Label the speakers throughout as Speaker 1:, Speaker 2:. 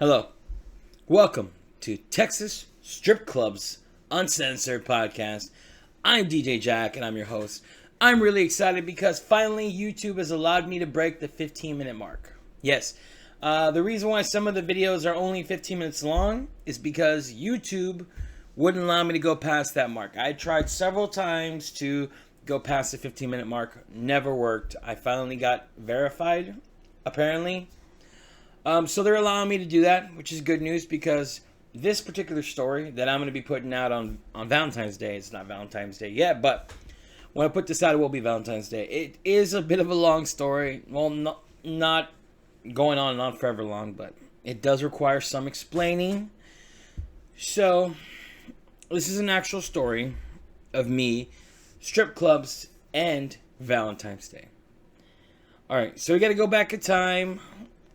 Speaker 1: Hello. Welcome to Texas Strip Club's Uncensored podcast. I'm DJ Jack and I'm your host. I'm really excited because finally YouTube has allowed me to break the 15-minute mark. Yes, the reason why some of the videos are only 15 minutes long is because YouTube wouldn't allow me to go past that mark. I tried several times to go past the 15-minute mark. Never worked. I finally got verified, apparently. So they're allowing me to do that, which is good news because this particular story that I'm going to be putting out on Valentine's Day, it's not Valentine's Day yet, but when I put this out, it will be Valentine's Day. It is a bit of a long story. Well, not going on and on forever long, but it does require some explaining. So, this is an actual story of me, strip clubs, and Valentine's Day. Alright, so we got to go back in time.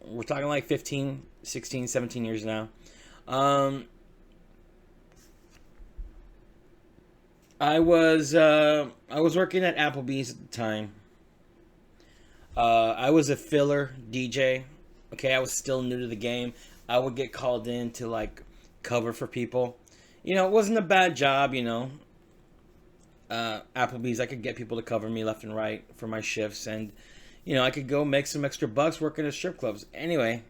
Speaker 1: We're talking like 15, 16, 17 years now. I was working at Applebee's at the time. I was a filler DJ. Okay, I was still new to the game. I would get called in to like cover for people. You know, it wasn't a bad job, you know. Applebee's, I could get people to cover me left and right for my shifts, and you know, I could go make some extra bucks working at strip clubs. Anyway,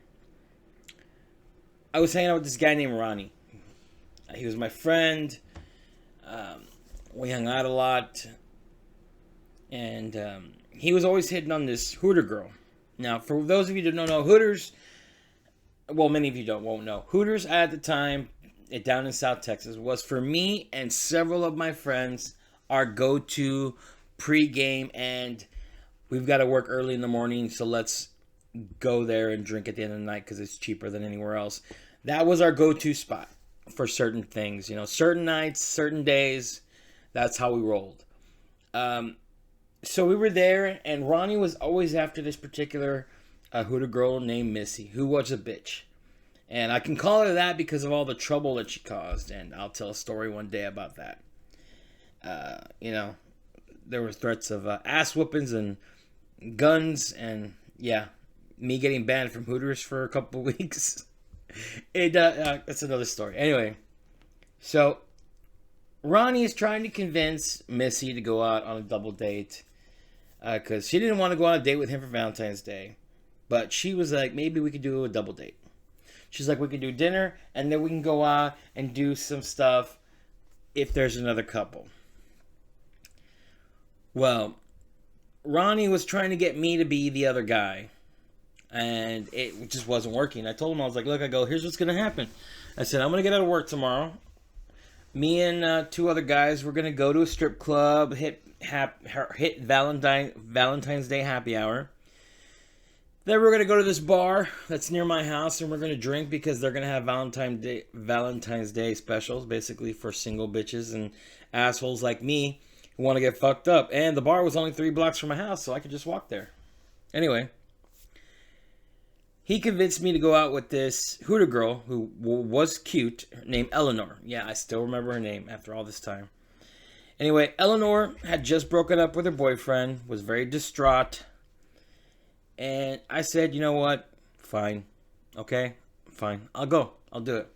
Speaker 1: I was hanging out with this guy named Ronnie. He was my friend. We hung out a lot. And he was always hitting on this Hooter girl. Now, for those of you that don't know, Hooters, well, many of you won't know. Hooters at the time, down in South Texas, was for me and several of my friends our go-to pre-game, and we've got to work early in the morning, so let's go there and drink at the end of the night because it's cheaper than anywhere else. That was our go-to spot for certain things. You know, certain nights, certain days, that's how we rolled. So we were there, and Ronnie was always after this particular Hooter girl named Missy, who was a bitch. And I can call her that because of all the trouble that she caused, and I'll tell a story one day about that. You know, there were threats of ass whoopings and guns, and yeah, me getting banned from Hooters for a couple weeks. That's another story. Anyway, so Ronnie is trying to convince Missy to go out on a double date because she didn't want to go on a date with him for Valentine's Day, but she was like, maybe we could do a double date. She's like, we could do dinner and then we can go out and do some stuff if there's another couple. Well, Ronnie was trying to get me to be the other guy, and it just wasn't working. I told him, I was like, look, here's what's going to happen. I said, I'm going to get out of work tomorrow. Me and two other guys, we're going to go to a strip club, hit Valentine's Day happy hour. Then we're going to go to this bar that's near my house, and we're going to drink because they're going to have Valentine's Day specials, basically for single bitches and assholes like me who want to get fucked up. And the bar was only 3 blocks from my house, so I could just walk there. Anyway, he convinced me to go out with this Hooter girl who was cute, named Eleanor. Yeah, I still remember her name after all this time. Anyway, Eleanor had just broken up with her boyfriend, was very distraught. And I said, you know what? Fine. Okay? Fine. I'll go. I'll do it.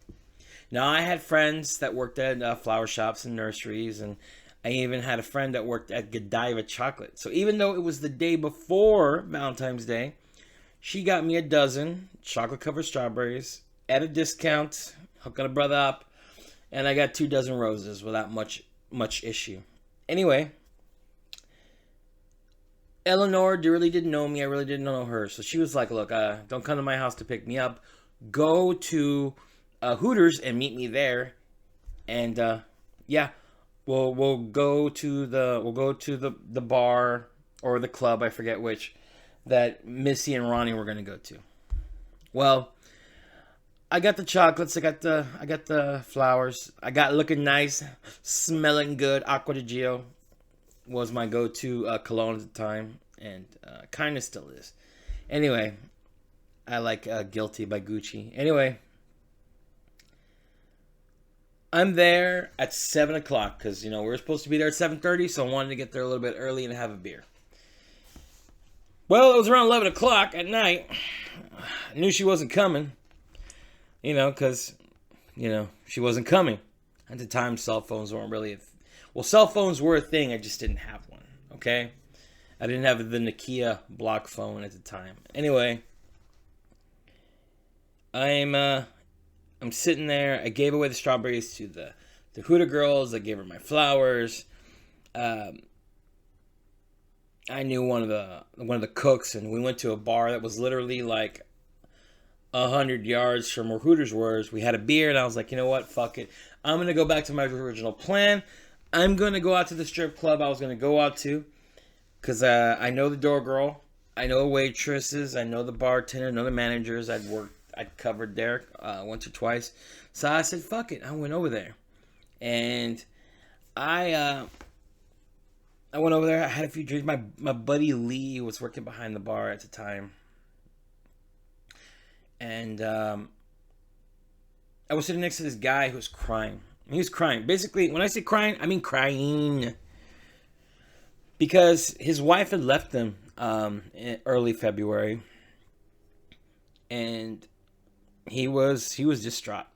Speaker 1: Now, I had friends that worked at flower shops and nurseries, and I even had a friend that worked at Godiva Chocolate. So even though it was the day before Valentine's Day, she got me a dozen chocolate-covered strawberries at a discount, hooking a brother up, and I got 2 dozen roses without much issue. Anyway, Eleanor really didn't know me. I really didn't know her. So she was like, look, don't come to my house to pick me up. Go to Hooters and meet me there. And yeah, we'll go to the bar or the club, I forget which, that Missy and Ronnie were going to go to. Well, I got the chocolates, I got the flowers. I got looking nice, smelling good. Acqua di Gio was my go-to cologne at the time, and kind of still is. Anyway, I like Guilty by Gucci. Anyway, I'm there at 7 o'clock because, you know, we were supposed to be there at 7:30, so I wanted to get there a little bit early and have a beer. Well, it was around 11 o'clock at night. I knew she wasn't coming. Because, she wasn't coming. At the time, cell phones weren't really cell phones were a thing. I just didn't have one, okay? I didn't have the Nokia block phone at the time. Anyway, I'm sitting there. I gave away the strawberries to the Huda girls. I gave her my flowers. I knew one of the cooks, and we went to a bar that was literally like 100 yards from where Hooters was. We had a beer, and I was like, you know what? Fuck it. I'm gonna go back to my original plan. I'm gonna go out to the strip club I was gonna go out to, cause I know the door girl, I know waitresses, I know the bartender, I know the managers. I'd covered there once or twice. So I said, fuck it. I went over there, and I went over there. I had a few drinks. My buddy Lee was working behind the bar at the time. And I was sitting next to this guy who was crying. He was crying. Basically, when I say crying, I mean crying. Because his wife had left him in early February. And he was distraught.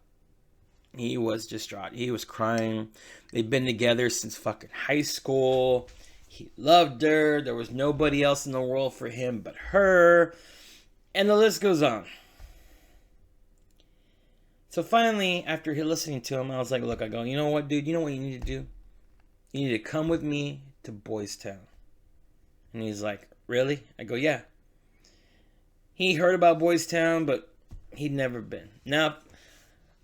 Speaker 1: He was distraught. He was crying. They'd been together since fucking high school. He loved her. There was nobody else in the world for him but her. And the list goes on. So finally, after listening to him, I was like, look, I go, you know what, dude? You know what you need to do? You need to come with me to Boys Town. And he's like, really? I go, yeah. He heard about Boys Town, but he'd never been. Now,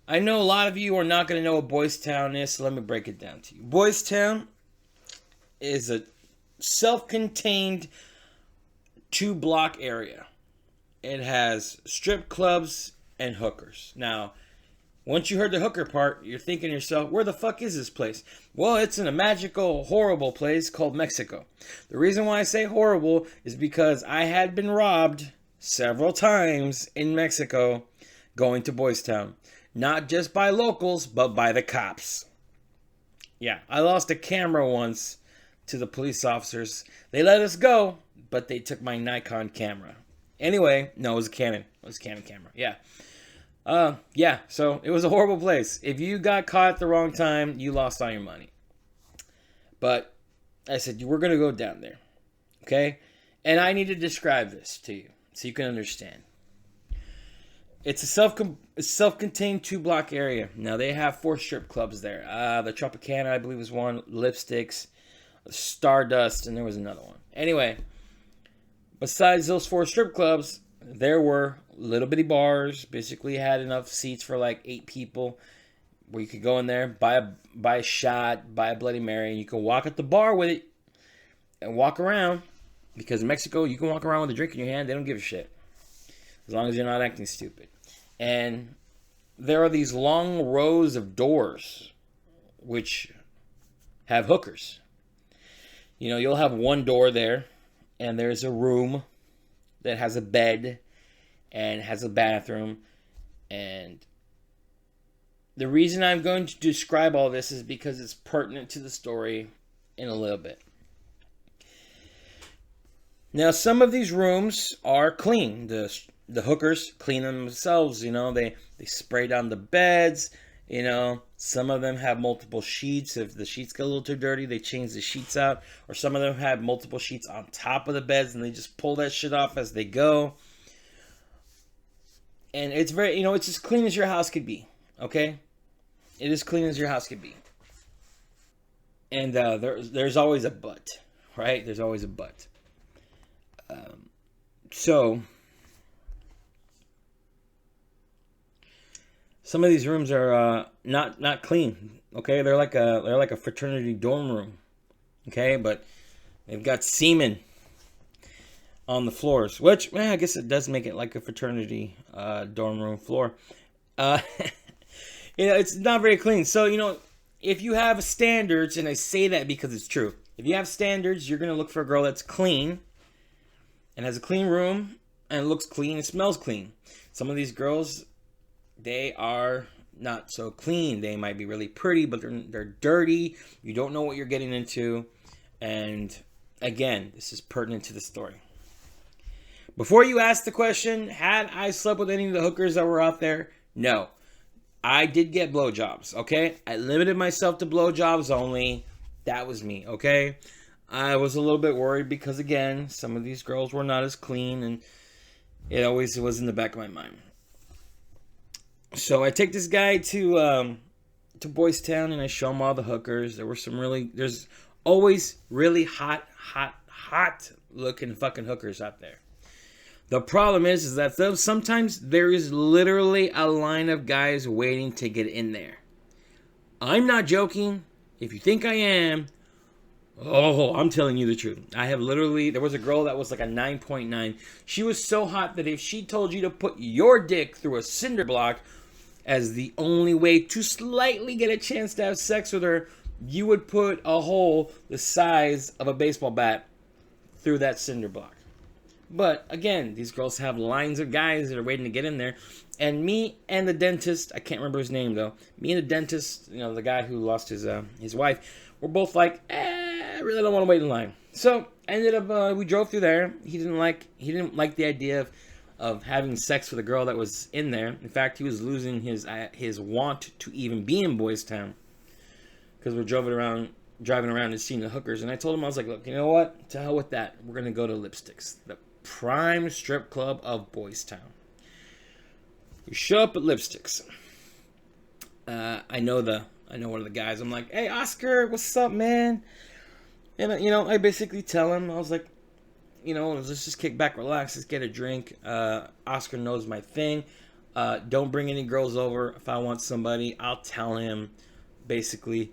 Speaker 1: I know a lot of you are not going to know what Boys Town is, so let me break it down to you. Boys Town is a self-contained 2-block area. It has strip clubs and hookers. Now, once you heard the hooker part, you're thinking to yourself, where the fuck is this place? Well, it's in a magical, horrible place called Mexico. The reason why I say horrible is because I had been robbed several times in Mexico going to Boys Town. Not just by locals, but by the cops. Yeah, I lost a camera once to the police officers. They let us go, but they took my Nikon camera. Anyway, no, it was a Canon. It was a Canon camera, yeah. Yeah, so it was a horrible place. If you got caught at the wrong time, you lost all your money. But I said, we're going to go down there, okay? And I need to describe this to you so you can understand. It's a self-contained 2-block area. Now, they have 4 strip clubs there. The Tropicana, I believe, was one. Lipsticks, Stardust, and there was another one. Anyway, besides those 4 strip clubs, there were little bitty bars. Basically had enough seats for like 8 people, where you could go in there, buy a shot, buy a Bloody Mary, and you can walk at the bar with it and walk around. Because in Mexico, you can walk around with a drink in your hand. They don't give a shit, as long as you're not acting stupid. And there are these long rows of doors which have hookers. You'll have one door there, and there's a room that has a bed and has a bathroom. And the reason I'm going to describe all this is because it's pertinent to the story in a little bit. Now, some of these rooms are clean. The hookers clean them themselves. They spray down the beds. Some of them have multiple sheets. If the sheets get a little too dirty, they change the sheets out. Or some of them have multiple sheets on top of the beds, and they just pull that shit off as they go. And it's very, it's as clean as your house could be. Okay? It is clean as your house could be. And there's always a but. Right? There's always a but. So some of these rooms are not clean. Okay, they're like a fraternity dorm room. Okay, but they've got semen on the floors, which I guess it does make it like a fraternity dorm room floor. It's not very clean. So if you have standards, and I say that because it's true, if you have standards, you're gonna look for a girl that's clean and has a clean room and looks clean and smells clean. Some of these girls, they are not so clean. They might be really pretty, but they're dirty. You don't know what you're getting into. And again, this is pertinent to the story. Before you ask the question, had I slept with any of the hookers that were out there? No, I did get blowjobs, okay? I limited myself to blowjobs only. That was me, okay? I was a little bit worried because, again, some of these girls were not as clean, and it always was in the back of my mind. So I take this guy to Boys Town, and I show him all the hookers. There's always really hot looking fucking hookers out there. The problem is that sometimes there is literally a line of guys waiting to get in there. I'm not joking. If you think I am, oh, I'm telling you the truth. There was a girl that was like a 9.9. She was so hot that if she told you to put your dick through a cinder block as the only way to slightly get a chance to have sex with her, you would put a hole the size of a baseball bat through that cinder block. But again, these girls have lines of guys that are waiting to get in there. And me and the dentist, I can't remember his name though. Me and the dentist, the guy who lost his wife, were both like, I really don't want to wait in line. So ended up, we drove through there. He didn't like the idea of having sex with a girl that was in there. In fact, he was losing his want to even be in Boys Town because we're driving around and seeing the hookers. And I told him, I was like, look, you know what? To hell with that. We're gonna go to Lipsticks, the prime strip club of Boys Town. We show up at Lipsticks. I know one of the guys. I'm like, hey, Oscar, what's up, man? And I basically tell him, I was like, let's just kick back, relax, let's get a drink. Oscar knows my thing. Don't bring any girls over. If I want somebody, I'll tell him. Basically,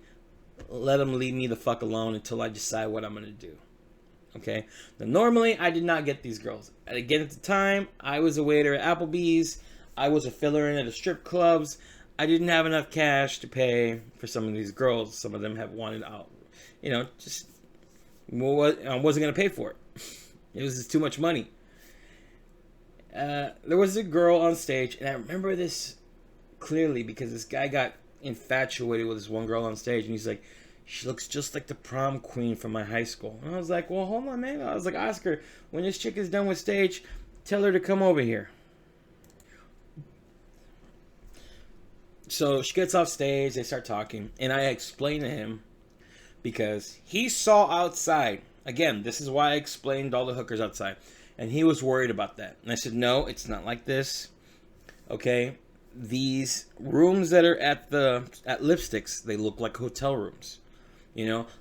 Speaker 1: let him leave me the fuck alone until I decide what I'm gonna do. Okay? Now, normally, I did not get these girls. And again, at the time, I was a waiter at Applebee's. I was a filler in at the strip clubs. I didn't have enough cash to pay for some of these girls. Some of them have wanted out. I wasn't going to pay for it. It was just too much money. There was a girl on stage, and I remember this clearly because this guy got infatuated with this one girl on stage, and he's like, she looks just like the prom queen from my high school. And I was like, well, hold on, man. I was like, Oscar, when this chick is done with stage, tell her to come over here. So she gets off stage, they start talking, and I explain to him because he saw outside. Again, this is why I explained all the hookers outside. And he was worried about that. And I said, no, it's not like this. Okay? These rooms that are at Lipsticks, they look like hotel rooms.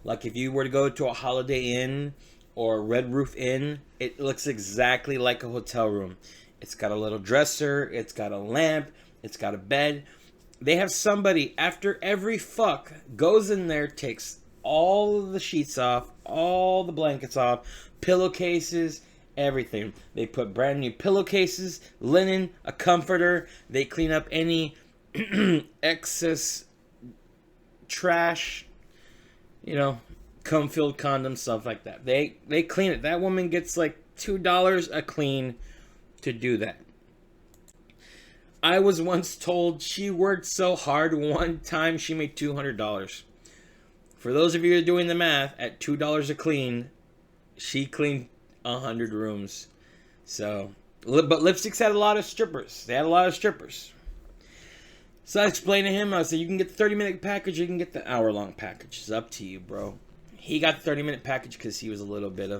Speaker 1: Like if you were to go to a Holiday Inn or Red Roof Inn, it looks exactly like a hotel room. It's got a little dresser, it's got a lamp, it's got a bed. They have somebody, after every fuck, goes in there, takes all of the sheets off, all the blankets off, pillowcases, everything. They put brand new pillowcases, linen, a comforter. They clean up any excess trash, cum-filled condoms, stuff like that. They clean it. That woman gets like $2 a clean to do that. I was once told she worked so hard one time she made $200. For those of you who are doing the math, at $2 a clean, she cleaned 100 rooms. So, but Lipsticks had a lot of strippers. They had a lot of strippers. So I explained to him, I said, you can get the 30-minute package, or you can get the hour-long package. It's up to you, bro. He got the 30-minute package because he was a little bit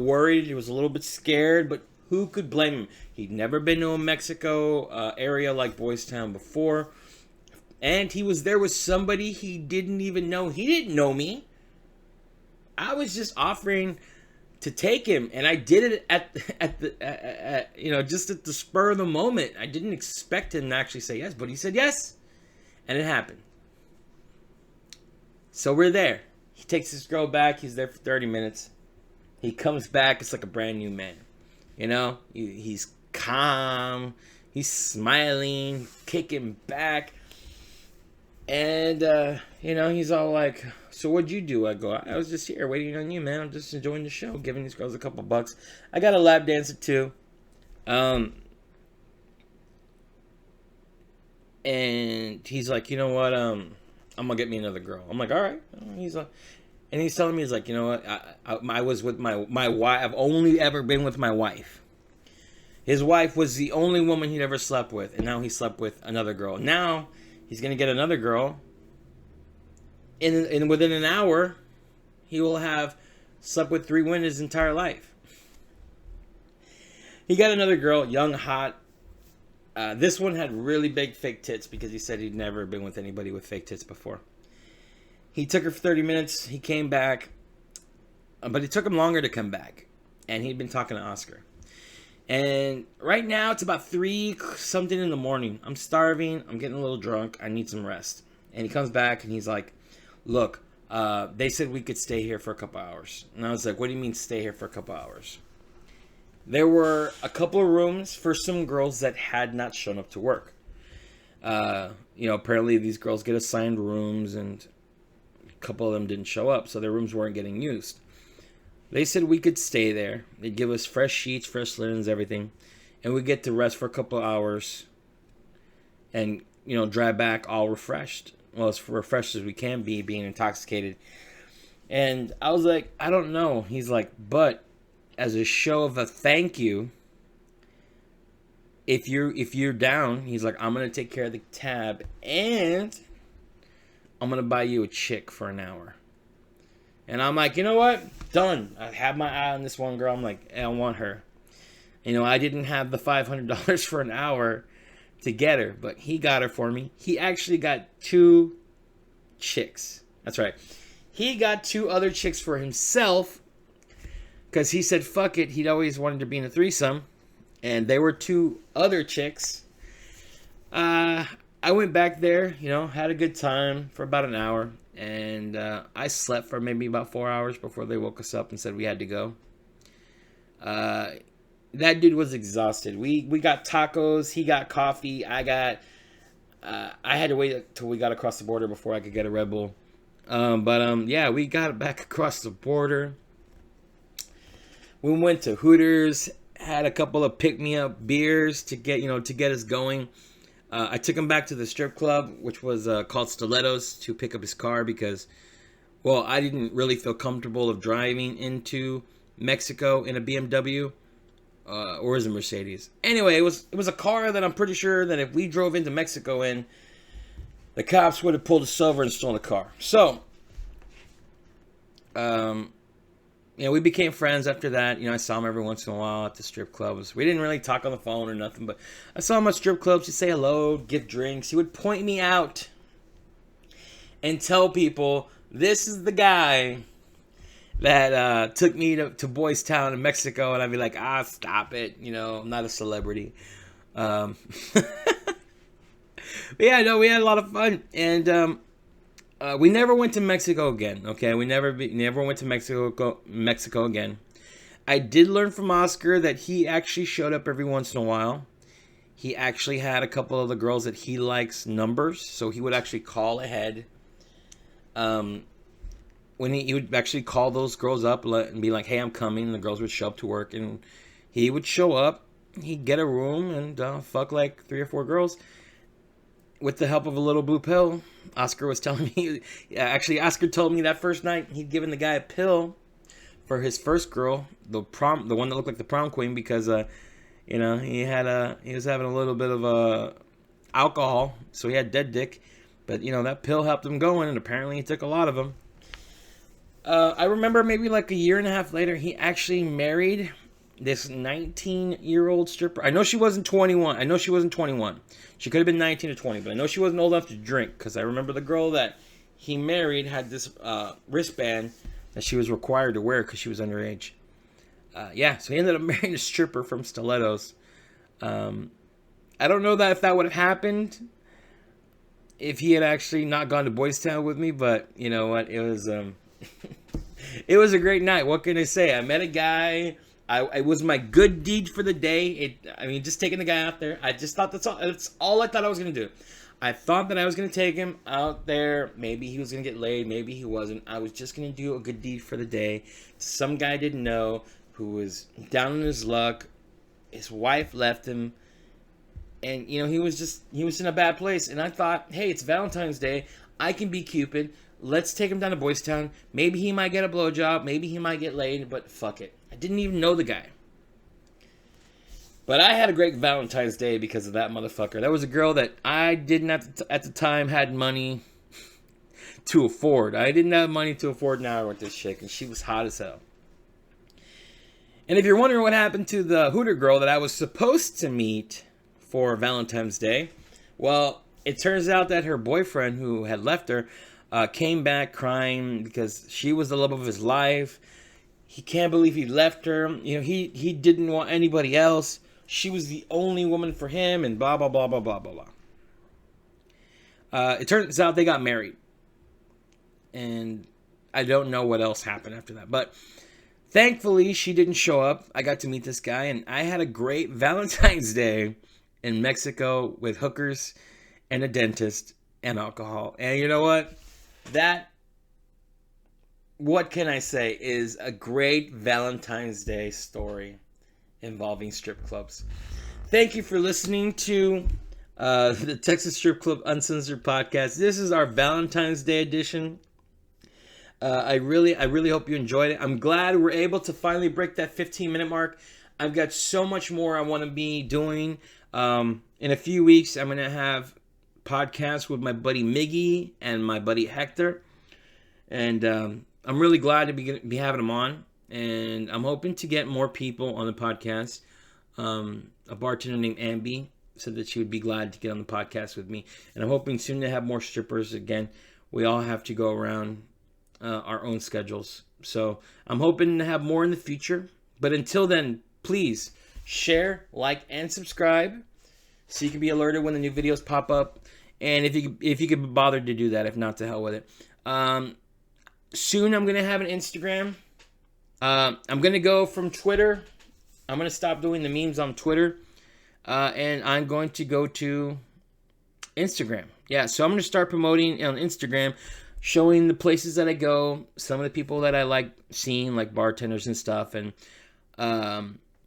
Speaker 1: worried. He was a little bit scared, but who could blame him? He'd never been to a Mexico area like Boys Town before. And he was there with somebody he didn't even know. He didn't know me. I was just offering to take him, and I did it at just at the spur of the moment. I didn't expect him to actually say yes, but he said yes, and it happened. So we're there. He takes this girl back. He's there for 30 minutes. He comes back. It's like a brand new man. He's calm. He's smiling, kicking back. And, he's all like, so what'd you do? I go, I was just here waiting on you, man. I'm just enjoying the show, giving these girls a couple bucks. I got a lap dancer, too. And he's like, you know what? I'm going to get me another girl. I'm like, all right. He's like, and he's telling me, he's like, you know what? I was with my wife. I've only ever been with my wife. His wife was the only woman he'd ever slept with, and now he slept with another girl. Now he's going to get another girl. And within an hour, he will have slept with 3 women his entire life. He got another girl, young, hot. This one had really big fake tits because he said he'd never been with anybody with fake tits before. He took her for 30 minutes. He came back. But it took him longer to come back. And he'd been talking to Oscar. And right now, it's about 3 something in the morning. I'm starving. I'm getting a little drunk. I need some rest. And he comes back and he's like, look, they said we could stay here for a couple hours. And I was like, what do you mean stay here for a couple hours? There were a couple of rooms for some girls that had not shown up to work. Apparently these girls get assigned rooms and a couple of them didn't show up. So their rooms weren't getting used. They said we could stay there. They'd give us fresh sheets, fresh linens, everything. And we'd get to rest for a couple of hours. And, drive back all refreshed. Well, as refreshed as we can be, being intoxicated. And I was like, I don't know. He's like, but as a show of a thank you, if you're down, he's like, I'm going to take care of the tab. And I'm going to buy you a chick for an hour. And I'm like, you know what? Done. I have my eye on this one girl. I'm like, I want her. I didn't have the $500 for an hour to get her, but he got her for me. He actually got 2 chicks. That's right. He got 2 other chicks for himself because he said, fuck it. He'd always wanted to be in a threesome. And they were 2 other chicks. I went back there, had a good time for about an hour. And I slept for maybe about 4 hours before they woke us up and said we had to go. That dude was exhausted. We got tacos. He got coffee. I had to wait till we got across the border before I could get a Red Bull. Yeah, we got back across the border. We went to Hooters. Had a couple of pick-me-up beers to get us going. I took him back to the strip club, which was called Stilettos, to pick up his car because, well, I didn't really feel comfortable of driving into Mexico in a BMW or is a Mercedes. Anyway, it was a car that I'm pretty sure that if we drove into Mexico in, the cops would have pulled us over and stolen the car. So, we became friends after that. I saw him every once in a while at the strip clubs. We didn't really talk on the phone or nothing, but I saw him at strip clubs. He'd say hello, give drinks. He would point me out and tell people, this is the guy that took me to Boys Town in Mexico. And I'd be like, stop it. I'm not a celebrity. But yeah, no, we had a lot of fun. And we never went to Mexico again, okay? We never went to Mexico again. I did learn from Oscar that he actually showed up every once in a while. He actually had a couple of the girls that he likes numbers, so he would actually call ahead. When he would actually call those girls up and be like, hey, I'm coming. And the girls would show up to work, and he would show up. He'd get a room and fuck like 3 or 4 girls. With the help of a little blue pill. Oscar was telling me, actually Oscar told me that first night he'd given the guy a pill for his first girl, the one that looked like the prom queen, because he was having a little bit of alcohol, so he had dead dick, but that pill helped him going, and apparently he took a lot of them. I remember maybe like a year and a half later, he actually married this 19-year-old stripper. I know she wasn't 21. She could have been 19 or 20, but I know she wasn't old enough to drink, because I remember the girl that he married had this wristband that she was required to wear because she was underage. So he ended up marrying a stripper from Stilettos. I don't know if that would have happened if he had actually not gone to Boys Town with me, but you know what? It was it was a great night. What can I say? I met a guy. It was my good deed for the day. Just taking the guy out there. I just thought that's all I thought I was going to do. I thought that I was going to take him out there. Maybe he was going to get laid. Maybe he wasn't. I was just going to do a good deed for the day. Some guy I didn't know who was down on his luck. His wife left him. And, he was in a bad place. And I thought, hey, it's Valentine's Day. I can be Cupid. Let's take him down to Boys Town. Maybe he might get a blowjob. Maybe he might get laid. But fuck it. I didn't even know the guy. But I had a great Valentine's Day because of that motherfucker. That was a girl that I didn't at the time had money to afford. I didn't have money to afford an hour with this chick, and she was hot as hell. And if you're wondering what happened to the Hooter girl that I was supposed to meet for Valentine's Day, well, it turns out that her boyfriend, who had left her, came back crying because she was the love of his life. He can't believe he left her. You know, he didn't want anybody else. She was the only woman for him, and blah, blah, blah, blah, blah, blah, blah. It turns out they got married. And I don't know what else happened after that. But thankfully, she didn't show up. I got to meet this guy, and I had a great Valentine's Day in Mexico with hookers and a dentist and alcohol. And you know what? What can I say, is a great Valentine's Day story involving strip clubs. Thank you for listening to the Texas Strip Club Uncensored podcast. This is our Valentine's Day edition. I really hope you enjoyed it. I'm glad we're able to finally break that 15-minute mark. I've got so much more I want to be doing. In a few weeks, I'm going to have podcasts with my buddy Miggy and my buddy Hector. And I'm really glad to be having them on. And I'm hoping to get more people on the podcast. A bartender named Ambi said that she would be glad to get on the podcast with me. And I'm hoping soon to have more strippers again. We all have to go around our own schedules. So I'm hoping to have more in the future. But until then, please share, like, and subscribe so you can be alerted when the new videos pop up. And if you could be bothered to do that, if not, to hell with it. Soon I'm going to have an Instagram. I'm going to go from Twitter. I'm going to stop doing the memes on Twitter. And I'm going to go to Instagram. Yeah, so I'm going to start promoting on Instagram, showing the places that I go, some of the people that I like seeing, like bartenders and stuff. And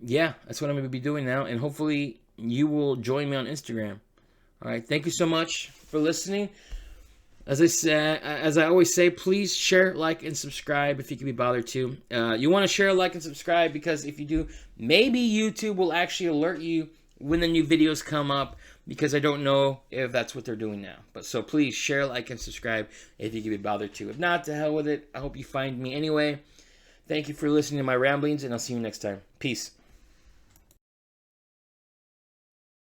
Speaker 1: yeah, that's what I'm going to be doing now. And hopefully you will join me on Instagram. All right, thank you so much for listening. As I always say, please share, like, and subscribe if you can be bothered to. You want to share, like, and subscribe because if you do, maybe YouTube will actually alert you when the new videos come up, because I don't know if that's what they're doing now. But so please share, like, and subscribe if you can be bothered to. If not, to hell with it. I hope you find me anyway. Thank you for listening to my ramblings, and I'll see you next time. Peace.